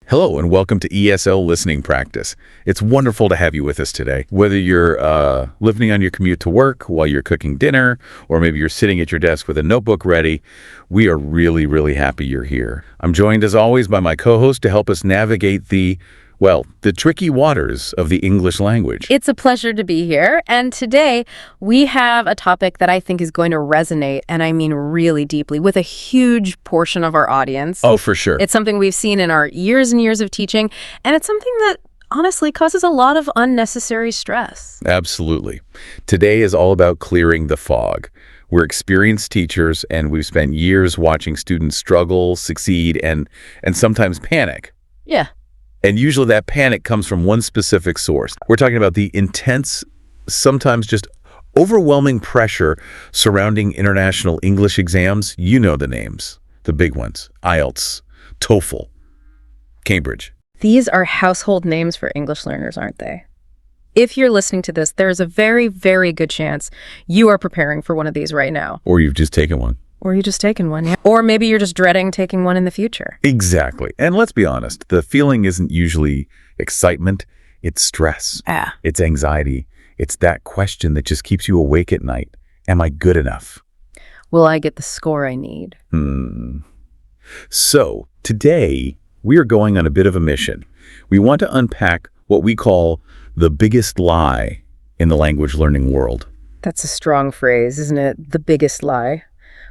Hello and welcome to ESL Listening Practice. It's wonderful to have you with us today. Whether you're listening on your commute to work, while you're cooking dinner, or maybe you're sitting at your desk with a notebook ready, we are really happy you're here. I'm joined as always by my co-host to help us navigate the tricky waters of the English language. It's a pleasure to be here. And today we have a topic that I think is going to resonate, and I mean really deeply, with a huge portion of our audience. Oh, for sure. It's something we've seen in our years and years of teaching, and it's something that honestly causes a lot of unnecessary stress. Absolutely. Today is all about clearing the fog. We're experienced teachers, and we've spent years watching students struggle, succeed, and sometimes panic. Yeah. And usually that panic comes from one specific source. We're talking about the intense, sometimes just overwhelming pressure surrounding international English exams. You know the names, the big ones: IELTS, TOEFL, Cambridge. These are household names for English learners, aren't they? If you're listening to this, there's a very good chance you are preparing for one of these right now. Or you've just taken one. Or you've just taken one, yeah. Or maybe you're just dreading taking one in the future. Exactly. And let's be honest, the feeling isn't usually excitement, it's stress. It's anxiety. It's that question that just keeps you awake at night. Am I good enough? Will I get the score I need? So today we are going on a bit of a mission. We want to unpack what we call the biggest lie in the language learning world. That's a strong phrase, isn't it? The biggest lie.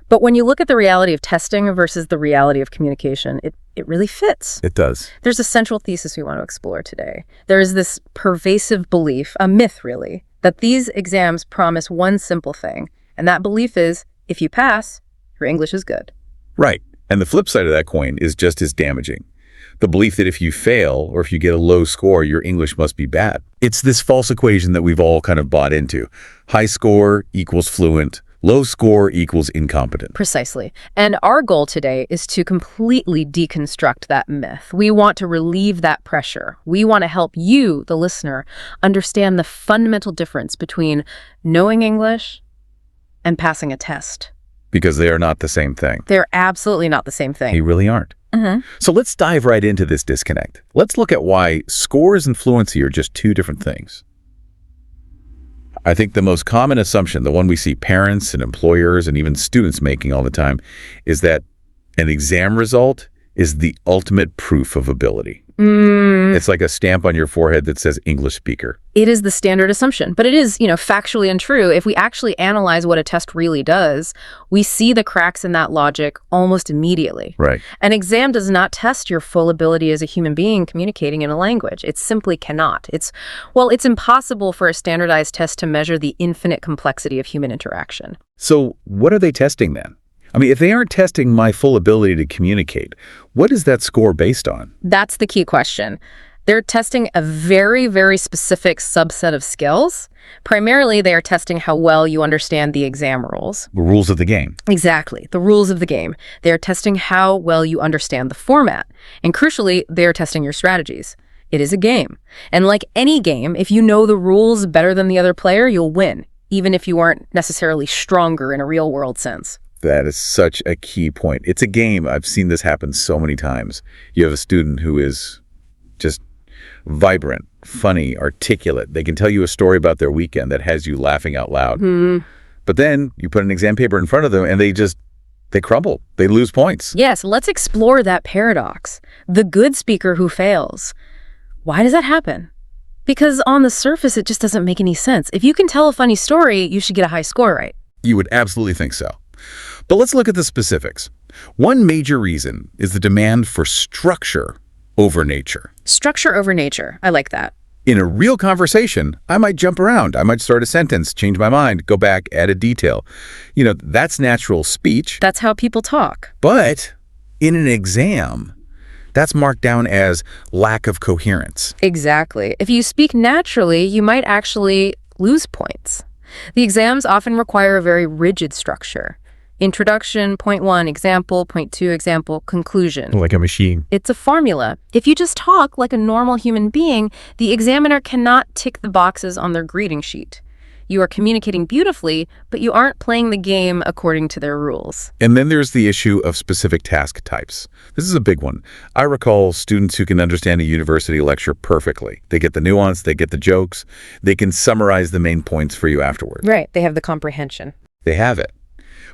But when you look at the reality of testing versus the reality of communication, it really fits. It does. There's a central thesis we want to explore today. There is this pervasive belief, a myth really, that these exams promise one simple thing. And that belief is, if you pass, your English is good. Right. And the flip side of that coin is just as damaging. The belief that if you fail or if you get a low score, your English must be bad. It's this false equation that we've all kind of bought into. High score equals fluent. Low score equals incompetent. Precisely. And our goal today is to completely deconstruct that myth. We want to relieve that pressure. We want to help you, the listener, understand the fundamental difference between knowing English and passing a test. Because they are not the same thing. They're absolutely not the same thing. They really aren't. So let's dive right into this disconnect. Let's look at why scores and fluency are just two different things. I think the most common assumption, the one we see parents and employers and even students making all the time, is that an exam result is the ultimate proof of ability. It's like a stamp on your forehead that says English speaker. It is the standard assumption, but it is, factually untrue. If we actually analyze what a test really does, we see the cracks in that logic almost immediately. Right. An exam does not test your full ability as a human being communicating in a language. It simply cannot. It's impossible for a standardized test to measure the infinite complexity of human interaction. So what are they testing then? I mean, if they aren't testing my full ability to communicate, what is that score based on? That's the key question. They're testing a very specific subset of skills. Primarily, they are testing how well you understand the exam rules. The rules of the game. Exactly, the rules of the game. They are testing how well you understand the format. And crucially, they are testing your strategies. It is a game. And like any game, if you know the rules better than the other player, you'll win, even if you aren't necessarily stronger in a real-world sense. That is such a key point. It's a game. I've seen this happen so many times. You have a student who is just vibrant, funny, articulate. They can tell you a story about their weekend that has you laughing out loud. But then you put an exam paper in front of them and they crumble. They lose points. Yes, let's explore that paradox. The good speaker who fails. Why does that happen? Because on the surface, it just doesn't make any sense. If you can tell a funny story, you should get a high score, right? You would absolutely think so. But let's look at the specifics. One major reason is the demand for structure over nature. Structure over nature. I like that. In a real conversation, I might jump around. I might start a sentence, change my mind, go back, add a detail. That's natural speech. That's how people talk. But in an exam, that's marked down as lack of coherence. Exactly. If you speak naturally, you might actually lose points. The exams often require a very rigid structure. Introduction, point 1, example, point 2, example, conclusion. Like a machine. It's a formula. If you just talk like a normal human being, the examiner cannot tick the boxes on their greeting sheet. You are communicating beautifully, but you aren't playing the game according to their rules. And then there's the issue of specific task types. This is a big one. I recall students who can understand a university lecture perfectly. They get the nuance, they get the jokes, they can summarize the main points for you afterward. Right, they have the comprehension. They have it.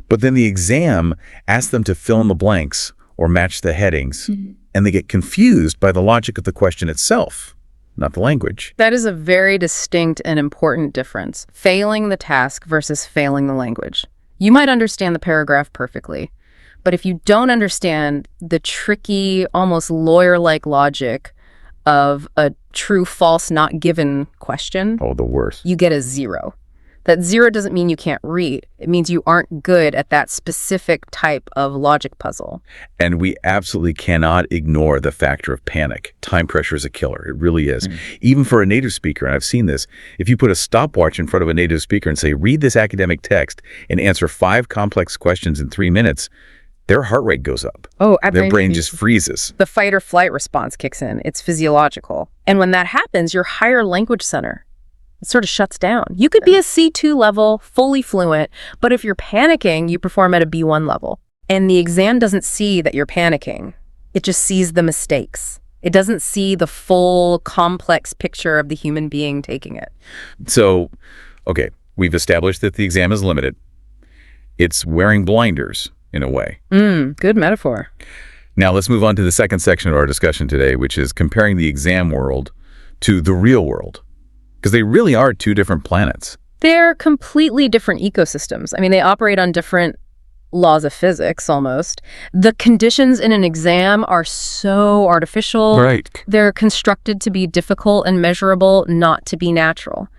But then the exam asks them to fill in the blanks or match the headings, and they get confused by the logic of the question itself, not the language. That is a very distinct and important difference. Failing the task versus failing the language. You might understand the paragraph perfectly, but if you don't understand the tricky, almost lawyer-like logic of a true, false, not given question, Oh, the worst. you get a 0. That 0 doesn't mean you can't read. It means you aren't good at that specific type of logic puzzle. And we absolutely cannot ignore the factor of panic. Time pressure is a killer. It really is. Even for a native speaker, and I've seen this, if you put a stopwatch in front of a native speaker and say, read this academic text and answer 5 complex questions in 3 minutes, their heart rate goes up. Oh, Their brain just freezes. The fight or flight response kicks in. It's physiological. And when that happens, your higher language center, it sort of shuts down. You could be a C2 level, fully fluent, but if you're panicking, you perform at a B1 level. And the exam doesn't see that you're panicking. It just sees the mistakes. It doesn't see the full, complex picture of the human being taking it. So, okay, we've established that the exam is limited. It's wearing blinders, in a way. Good metaphor. Now, let's move on to the second section of our discussion today, which is comparing the exam world to the real world. Because they really are 2 different planets. They're completely different ecosystems. I mean, they operate on different laws of physics, almost. The conditions in an exam are so artificial. Right. They're constructed to be difficult and measurable, not to be natural.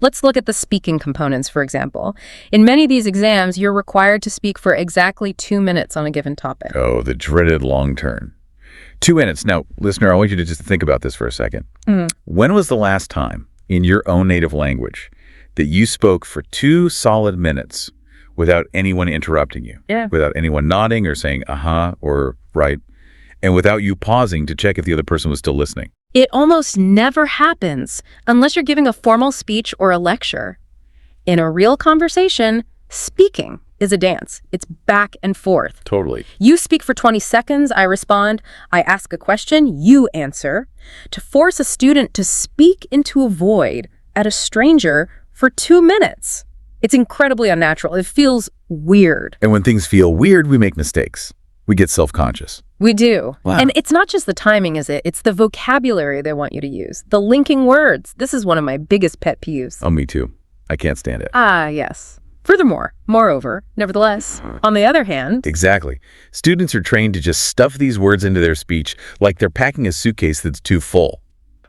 Let's look at the speaking components, for example. In many of these exams, you're required to speak for exactly 2 minutes on a given topic. Oh, the dreaded long turn. 2 minutes. Now, listener, I want you to just think about this for a second. When was the last time in your own native language that you spoke for 2 solid minutes without anyone interrupting you? Yeah. Without anyone nodding or saying, uh-huh, or right, and without you pausing to check if the other person was still listening? It almost never happens unless you're giving a formal speech or a lecture. In a real conversation, speaking is a dance. It's back and forth. Totally. You speak for 20 seconds, I respond. I ask a question, you answer. To force a student to speak into a void at a stranger for 2 minutes, it's incredibly unnatural. It feels weird. And when things feel weird, we make mistakes. We get self-conscious. We do. Wow. And it's not just the timing, is it? It's the vocabulary they want you to use. The linking words. This is one of my biggest pet peeves. Oh, me too. I can't stand it. Ah, yes. Furthermore, moreover, nevertheless, on the other hand, Exactly. Students are trained to just stuff these words into their speech like they're packing a suitcase that's too full.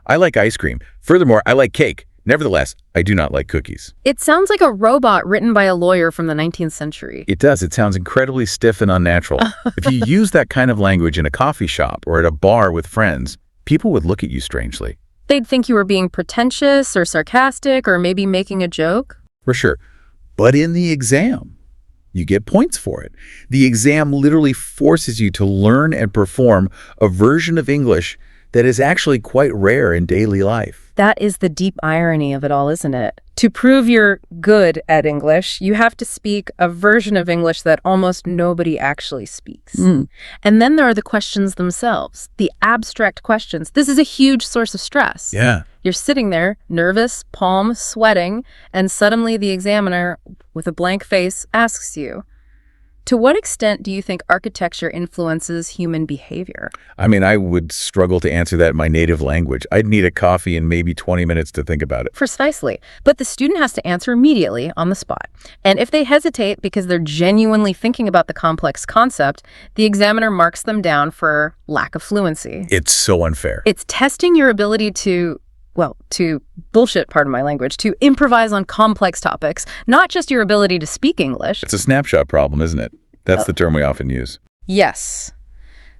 I like ice cream. Furthermore, I like cake. Nevertheless, I do not like cookies. it sounds like a robot written by a lawyer from the 19th century. It does. It sounds incredibly stiff and unnatural. If you use that kind of language in a coffee shop or at a bar with friends, people would look at you strangely. They'd think you were being pretentious or sarcastic or maybe making a joke. For sure. But in the exam, you get points for it. The exam literally forces you to learn and perform a version of English that is actually quite rare in daily life. That is the deep irony of it all, isn't it? To prove you're good at English, you have to speak a version of English that almost nobody actually speaks. And then there are the questions themselves, the abstract questions. This is a huge source of stress. Yeah. You're sitting there, nervous, palm sweating, and suddenly the examiner, with a blank face, asks you, to what extent do you think architecture influences human behavior? I mean, I would struggle to answer that in my native language. I'd need a coffee and maybe 20 minutes to think about it. Precisely. But the student has to answer immediately on the spot. And if they hesitate because they're genuinely thinking about the complex concept, the examiner marks them down for lack of fluency. It's so unfair. It's testing your ability to bullshit, pardon my language, to improvise on complex topics, not just your ability to speak English. It's a snapshot problem, isn't it? That's the term we often use. Yes.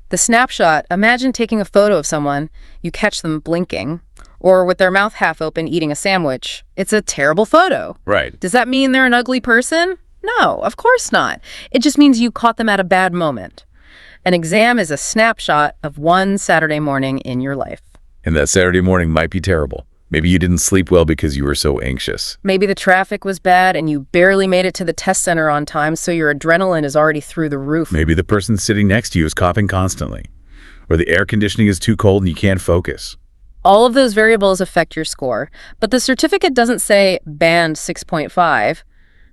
The snapshot, imagine taking a photo of someone, you catch them blinking, or with their mouth half open eating a sandwich. It's a terrible photo. Right. Does that mean they're an ugly person? No, of course not. It just means you caught them at a bad moment. An exam is a snapshot of one Saturday morning in your life. And that Saturday morning might be terrible. Maybe you didn't sleep well because you were so anxious. Maybe the traffic was bad and you barely made it to the test center on time, so your adrenaline is already through the roof. Maybe the person sitting next to you is coughing constantly, or the air conditioning is too cold and you can't focus. All of those variables affect your score, but the certificate doesn't say band 6.5,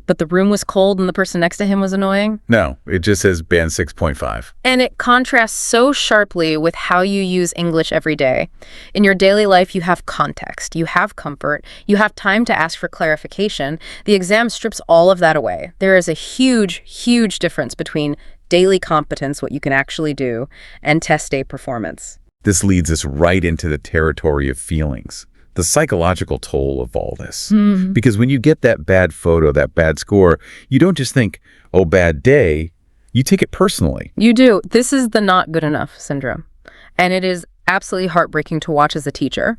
but the room was cold and the person next to him was annoying. No, it just says band 6.5. And it contrasts so sharply with how you use English every day. In your daily life, you have context, you have comfort, you have time to ask for clarification. The exam strips all of that away. There is a huge, huge difference between daily competence, what you can actually do, and test day performance. This leads us right into the territory of feelings, the psychological toll of all this. Because when you get that bad photo, that bad score, you don't just think, oh, bad day. You take it personally. You do. This is the not good enough syndrome. And it is absolutely heartbreaking to watch as a teacher.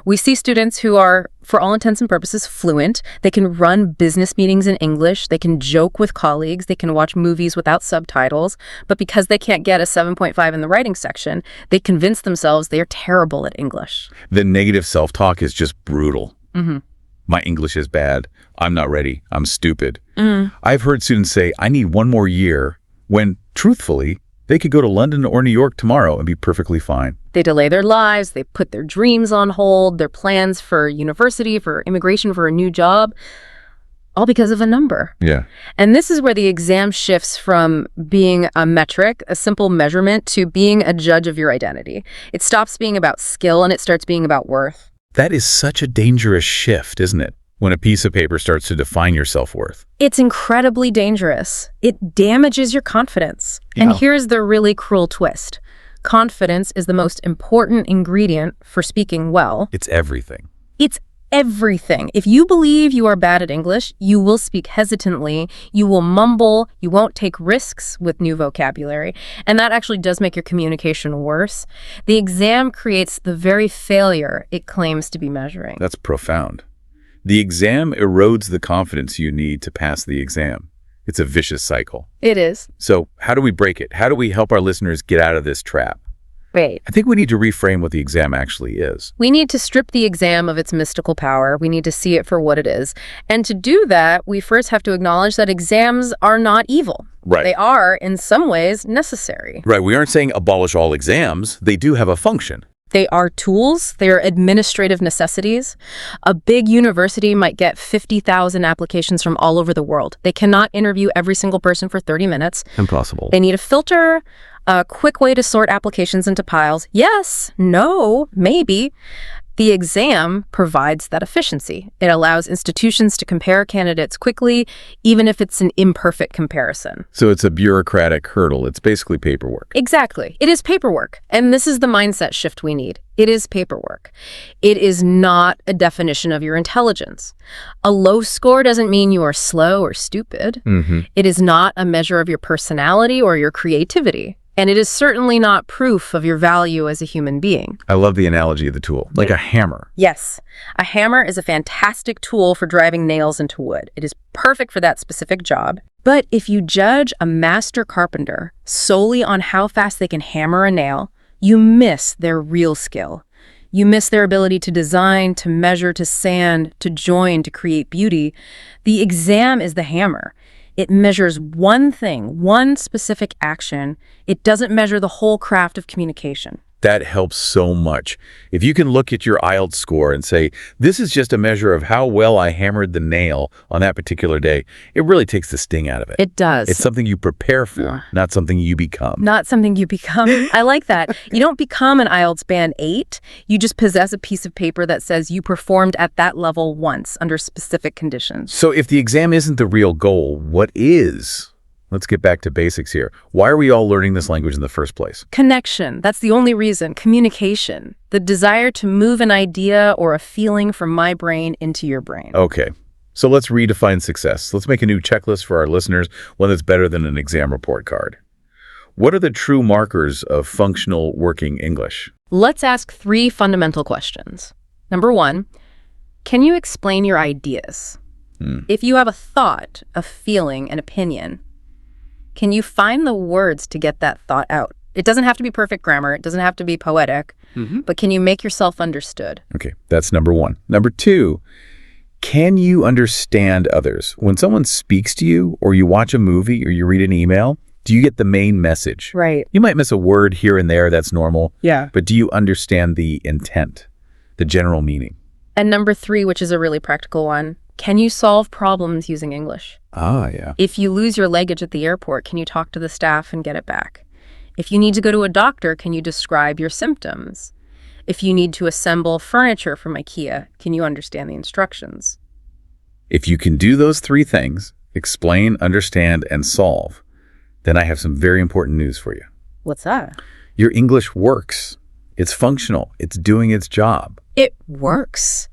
We see students who are, for all intents and purposes, fluent. They can run business meetings in English. They can joke with colleagues. They can watch movies without subtitles. But because they can't get a 7.5 in the writing section, they convince themselves they are terrible at English. The negative self-talk is just brutal. My English is bad. I'm not ready. I'm stupid. I've heard students say, I need one more year, when, truthfully, they could go to London or New York tomorrow and be perfectly fine. They delay their lives, they put their dreams on hold, their plans for university, for immigration, for a new job, all because of a number. Yeah. And this is where the exam shifts from being a metric, a simple measurement, to being a judge of your identity. It stops being about skill and it starts being about worth. That is such a dangerous shift, isn't it? When a piece of paper starts to define your self-worth. It's incredibly dangerous. It damages your confidence. Yeah. And here's the really cruel twist. Confidence is the most important ingredient for speaking well. It's everything. It's everything. If you believe you are bad at English, you will speak hesitantly, you will mumble, you won't take risks with new vocabulary, and that actually does make your communication worse. The exam creates the very failure it claims to be measuring. That's profound. The exam erodes the confidence you need to pass the exam. It's a vicious cycle. It is. So how do we break it? How do we help our listeners get out of this trap? Wait. I think we need to reframe what the exam actually is. We need to strip the exam of its mystical power. We need to see it for what it is. And to do that, we first have to acknowledge that exams are not evil. Right. They are, in some ways, necessary. Right. We aren't saying abolish all exams. They do have a function. They are tools. They are administrative necessities. A big university might get 50,000 applications from all over the world. They cannot interview every single person for 30 minutes. Impossible. They need a filter, a quick way to sort applications into piles. Yes, no, maybe. The exam provides that efficiency. It allows institutions to compare candidates quickly, even if it's an imperfect comparison. So it's a bureaucratic hurdle. It's basically paperwork. Exactly. It is paperwork. And this is the mindset shift we need. It is paperwork. It is not a definition of your intelligence. A low score doesn't mean you are slow or stupid. It is not a measure of your personality or your creativity. And it is certainly not proof of your value as a human being. I love the analogy of the tool, like a hammer. Yes, a hammer is a fantastic tool for driving nails into wood. It is perfect for that specific job. But if you judge a master carpenter solely on how fast they can hammer a nail, you miss their real skill. You miss their ability to design, to measure, to sand, to join, to create beauty. The exam is the hammer. It measures one thing, one specific action. It doesn't measure the whole craft of communication. That helps so much. If you can look at your IELTS score and say, this is just a measure of how well I hammered the nail on that particular day, it really takes the sting out of it. It does. It's something you prepare for, not something you become. Not something you become. I like that. You don't become an IELTS band 8. You just possess a piece of paper that says you performed at that level once under specific conditions. So if the exam isn't the real goal, what is? Let's get back to basics here. Why are we all learning this language in the first place? Connection. That's the only reason. Communication. The desire to move an idea or a feeling from my brain into your brain. Okay. So let's redefine success. Let's make a new checklist for our listeners, one that's better than an exam report card. What are the true markers of functional working English? Let's ask 3 fundamental questions. Number 1, can you explain your ideas? If you have a thought, a feeling, an opinion, can you find the words to get that thought out? It doesn't have to be perfect grammar. It doesn't have to be poetic. But can you make yourself understood? Okay, that's number one. Number two, can you understand others? When someone speaks to you, or you watch a movie, or you read an email, do you get the main message? Right. You might miss a word here and there, that's normal. Yeah. But do you understand the intent, the general meaning? And number three, which is a really practical one, can you solve problems using English? Ah, yeah. If you lose your luggage at the airport, can you talk to the staff and get it back? If you need to go to a doctor, can you describe your symptoms? If you need to assemble furniture from IKEA, can you understand the instructions? If you can do those three things, explain, understand, and solve, then I have some very important news for you. What's that? Your English works. It's functional. It's doing its job. It works.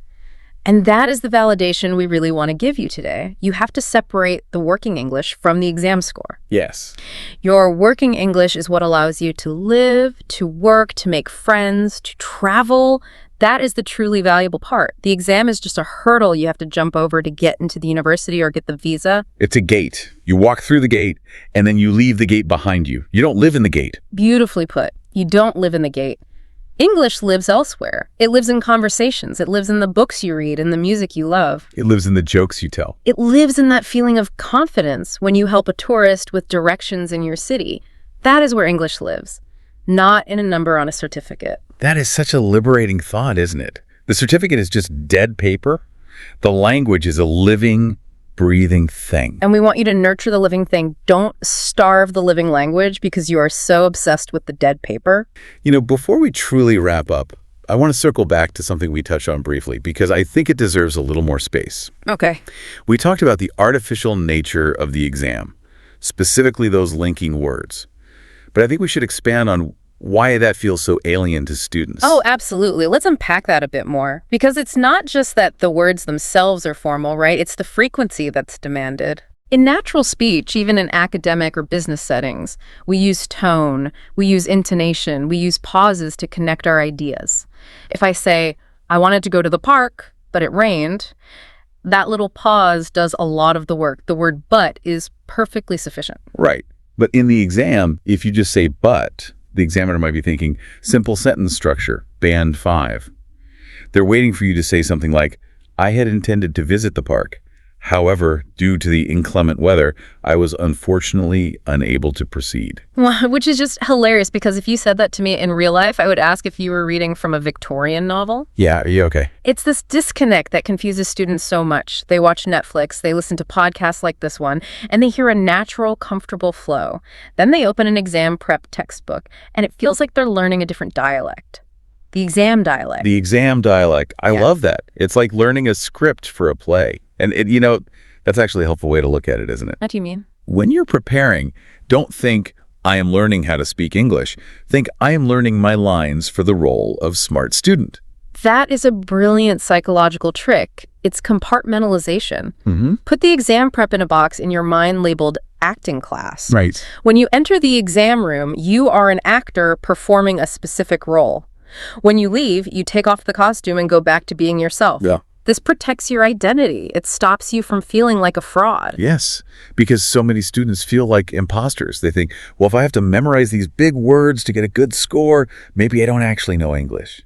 And that is the validation we really want to give you today. You have to separate the working English from the exam score. Yes. Your working English is what allows you to live, to work, to make friends, to travel. That is the truly valuable part. The exam is just a hurdle you have to jump over to get into the university or get the visa. It's a gate. You walk through the gate, and then you leave the gate behind you. You don't live in the gate. Beautifully put. You don't live in the gate. English lives elsewhere. It lives in conversations. It lives in the books you read and the music you love. It lives in the jokes you tell. It lives in that feeling of confidence when you help a tourist with directions in your city. That is where English lives, not in a number on a certificate. That is such a liberating thought, isn't it? The certificate is just dead paper. The language is a living, breathing thing. And we want you to nurture the living thing. Don't starve the living language because you are so obsessed with the dead paper. You know, before we truly wrap up, I want to circle back to something we touched on briefly because I think it deserves a little more space. Okay. We talked about the artificial nature of the exam, specifically those linking words. But I think we should expand on why that feels so alien to students. Oh, absolutely. Let's unpack that a bit more. Because it's not just that the words themselves are formal, right? It's the frequency that's demanded. In natural speech, even in academic or business settings, we use tone, we use intonation, we use pauses to connect our ideas. If I say, I wanted to go to the park, but it rained, that little pause does a lot of the work. The word but is perfectly sufficient. Right. But in the exam, if you just say but, the examiner might be thinking, simple sentence structure, band 5. They're waiting for you to say something like, I had intended to visit the park. However, due to the inclement weather, I was unfortunately unable to proceed. Which is just hilarious because if you said that to me in real life, I would ask if you were reading from a Victorian novel. Yeah, are you okay? It's this disconnect that confuses students so much. They watch Netflix, they listen to podcasts like this one, and they hear a natural, comfortable flow. Then they open an exam prep textbook, and it feels like they're learning a different dialect. The exam dialect. The exam dialect. I Yes. love that. It's like learning a script for a play. And, that's actually a helpful way to look at it, isn't it? What do you mean? When you're preparing, don't think, I am learning how to speak English. Think, I am learning my lines for the role of smart student. That is a brilliant psychological trick. It's compartmentalization. Mm-hmm. Put the exam prep in a box in your mind labeled acting class. Right. When you enter the exam room, you are an actor performing a specific role. When you leave, you take off the costume and go back to being yourself. Yeah. This protects your identity. It stops you from feeling like a fraud. Yes, because so many students feel like imposters. They think, well, if I have to memorize these big words to get a good score, maybe I don't actually know English.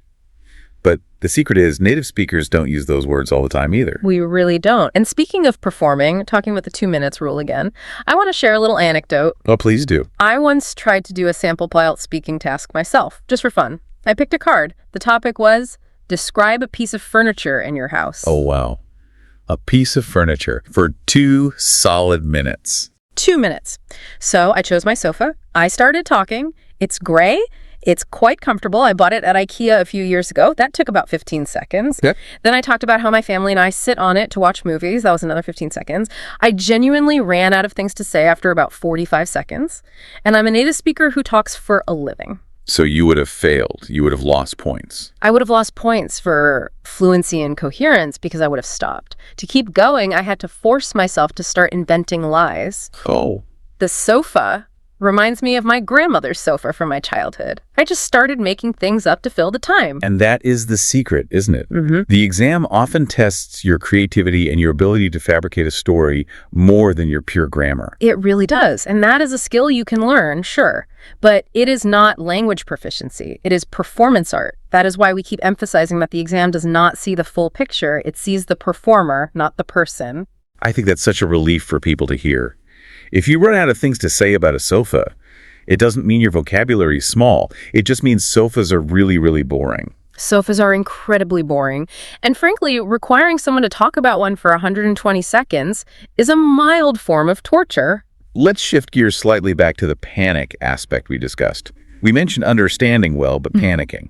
But the secret is native speakers don't use those words all the time either. We really don't. And speaking of performing, talking about the 2 minutes rule again, I want to share a little anecdote. Oh, please do. I once tried to do a sample IELTS speaking task myself, just for fun. I picked a card. The topic was, describe a piece of furniture in your house. Oh, wow. A piece of furniture for 2 solid minutes. 2 minutes. So I chose my sofa. I started talking. It's gray. It's quite comfortable. I bought it at IKEA a few years ago. That took about 15 seconds. Okay. Then I talked about how my family and I sit on it to watch movies. That was another 15 seconds. I genuinely ran out of things to say after about 45 seconds. And I'm a native speaker who talks for a living. So you would have failed. You would have lost points. I would have lost points for fluency and coherence because I would have stopped. To keep going, I had to force myself to start inventing lies. Oh. The sofa Reminds me of my grandmother's sofa from my childhood. I just started making things up to fill the time. And that is the secret, isn't it? The exam often tests your creativity and your ability to fabricate a story more than your pure grammar. It really does. And that is a skill you can learn, sure. But it is not language proficiency. It is performance art. That is why we keep emphasizing that the exam does not see the full picture. It sees the performer, not the person. I think that's such a relief for people to hear. If you run out of things to say about a sofa, it doesn't mean your vocabulary is small. It just means sofas are really, really boring. Sofas are incredibly boring. And frankly, requiring someone to talk about one for 120 seconds is a mild form of torture. Let's shift gears slightly back to the panic aspect we discussed. We mentioned understanding well, but panicking.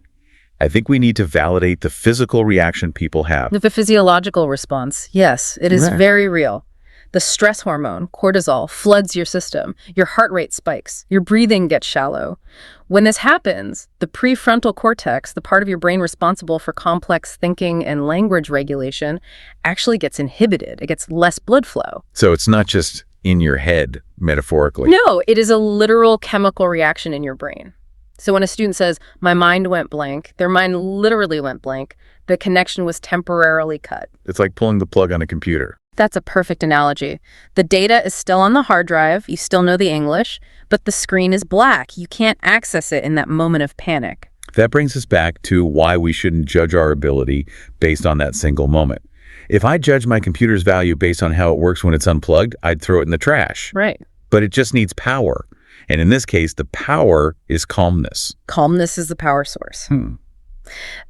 I think we need to validate the physical reaction people have. The physiological response, yes, it is very real. The stress hormone, cortisol, floods your system. Your heart rate spikes. Your breathing gets shallow. When this happens, the prefrontal cortex, the part of your brain responsible for complex thinking and language regulation, actually gets inhibited. It gets less blood flow. So it's not just in your head, metaphorically. No, it is a literal chemical reaction in your brain. So when a student says, my mind went blank, their mind literally went blank. The connection was temporarily cut. It's like pulling the plug on a computer. That's a perfect analogy. The data is still on the hard drive, you still know the English, but the screen is black. You can't access it in that moment of panic. That brings us back to why we shouldn't judge our ability based on that single moment. If I judge my computer's value based on how it works when it's unplugged, I'd throw it in the trash. Right. But it just needs power. And in this case, the power is calmness. Calmness is the power source.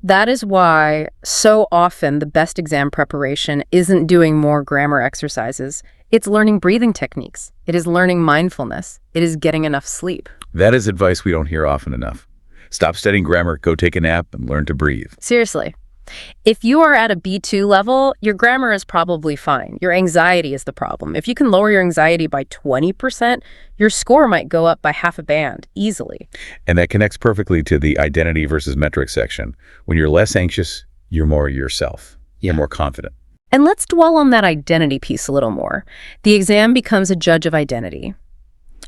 That is why so often the best exam preparation isn't doing more grammar exercises. It's learning breathing techniques. It is learning mindfulness. It is getting enough sleep. That is advice we don't hear often enough. Stop studying grammar, go take a nap, and learn to breathe. Seriously. If you are at a B2 level, your grammar is probably fine. Your anxiety is the problem. If you can lower your anxiety by 20%, your score might go up by half a band, easily. And that connects perfectly to the identity versus metric section. When you're less anxious, you're more yourself. You're more confident. And let's dwell on that identity piece a little more. The exam becomes a judge of identity.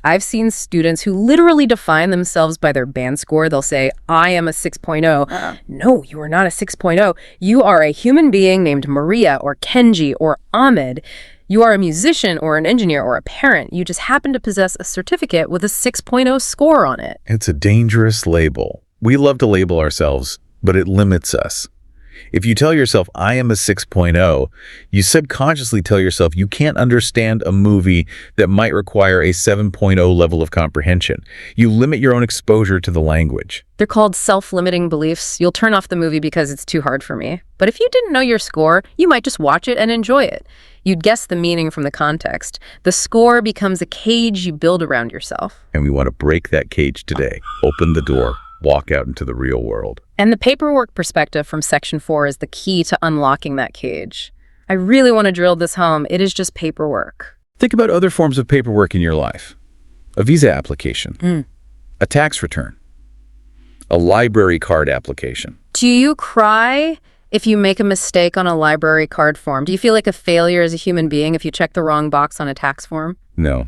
I've seen students who literally define themselves by their band score. They'll say, I am a 6.0. No, you are not a 6.0. You are a human being named Maria or Kenji or Ahmed. You are a musician or an engineer or a parent. You just happen to possess a certificate with a 6.0 score on it. It's a dangerous label. We love to label ourselves, but it limits us. If you tell yourself, I am a 6.0, you subconsciously tell yourself you can't understand a movie that might require a 7.0 level of comprehension. You limit your own exposure to the language. They're called self-limiting beliefs. You'll turn off the movie because it's too hard for me. But if you didn't know your score, you might just watch it and enjoy it. You'd guess the meaning from the context. The score becomes a cage you build around yourself. And we want to break that cage today. Open the door. Walk out into the real world. And the paperwork perspective from Section 4 is the key to unlocking that cage. I really want to drill this home. It is just paperwork. Think about other forms of paperwork in your life. A visa application, a tax return, a library card application. Do you cry if you make a mistake on a library card form? Do you feel like a failure as a human being if you check the wrong box on a tax form? No.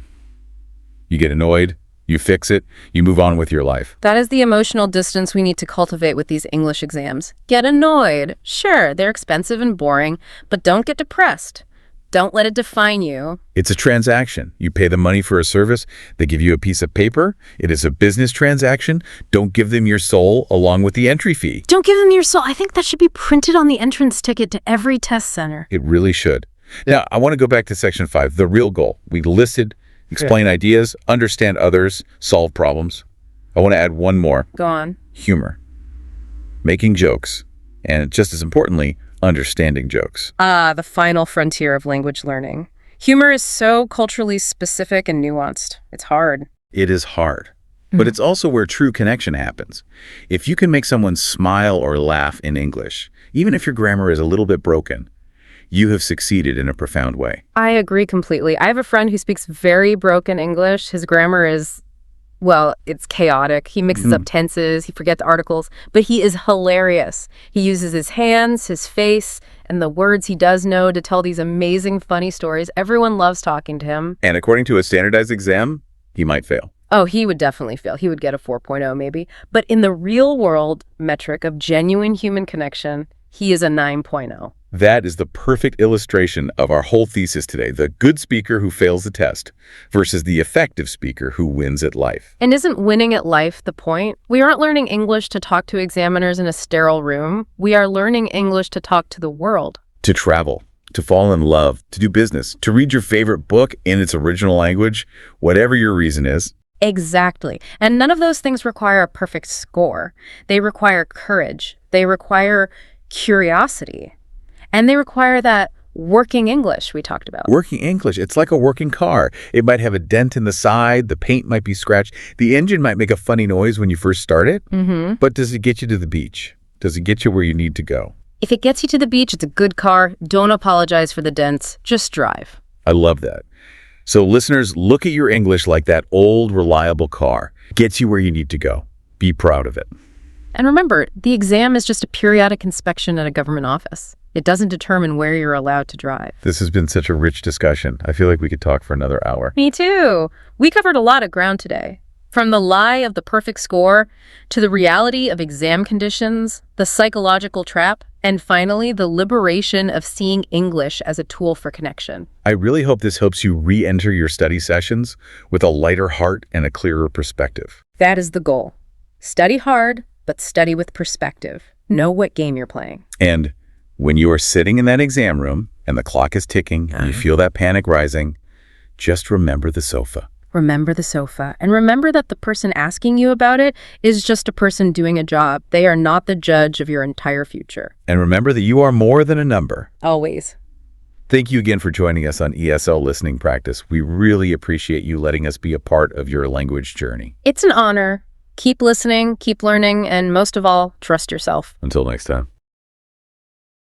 You get annoyed. You fix it, you move on with your life. That is the emotional distance we need to cultivate with these English exams. Get annoyed. Sure, they're expensive and boring, but don't get depressed. Don't let it define you. It's a transaction. You pay the money for a service. They give you a piece of paper. It is a business transaction. Don't give them your soul along with the entry fee. Don't give them your soul. I think that should be printed on the entrance ticket to every test center. It really should. Now, I want to go back to Section 5, the real goal. We listed explain ideas, understand others, solve problems. I want to add one more. Go on. Humor. Making jokes. And just as importantly, understanding jokes. The final frontier of language learning. Humor is so culturally specific and nuanced. It's hard. It is hard. But it's also where true connection happens. If you can make someone smile or laugh in English, even if your grammar is a little bit broken, you have succeeded in a profound way. I agree completely. I have a friend who speaks very broken English. His grammar is, well, it's chaotic. He mixes up tenses. He forgets articles. But he is hilarious. He uses his hands, his face, and the words he does know to tell these amazing, funny stories. Everyone loves talking to him. And according to a standardized exam, he might fail. Oh, he would definitely fail. He would get a 4.0 maybe. But in the real world metric of genuine human connection, he is a 9.0. That is the perfect illustration of our whole thesis today, the good speaker who fails the test versus the effective speaker who wins at life. And isn't winning at life the point? We aren't learning English to talk to examiners in a sterile room. We are learning English to talk to the world. To travel, to fall in love, to do business, to read your favorite book in its original language, whatever your reason is. Exactly. And none of those things require a perfect score. They require courage. They require curiosity. And they require that working English we talked about. Working English, it's like a working car. It might have a dent in the side, the paint might be scratched, the engine might make a funny noise when you first start it, but does it get you to the beach? Does it get you where you need to go? If it gets you to the beach, it's a good car. Don't apologize for the dents. Just drive. I love that. So listeners, look at your English like that old, reliable car. Gets you where you need to go. Be proud of it. And remember, the exam is just a periodic inspection at a government office. It doesn't determine where you're allowed to drive. This has been such a rich discussion. I feel like we could talk for another hour. Me too. We covered a lot of ground today. From the lie of the perfect score to the reality of exam conditions, the psychological trap, and finally, the liberation of seeing English as a tool for connection. I really hope this helps you re-enter your study sessions with a lighter heart and a clearer perspective. That is the goal. Study hard, but study with perspective. Know what game you're playing. And when you are sitting in that exam room and the clock is ticking and you feel that panic rising, just remember the sofa. Remember the sofa. And remember that the person asking you about it is just a person doing a job. They are not the judge of your entire future. And remember that you are more than a number. Always. Thank you again for joining us on ESL Listening Practice. We really appreciate you letting us be a part of your language journey. It's an honor. Keep listening, keep learning, and most of all, trust yourself. Until next time.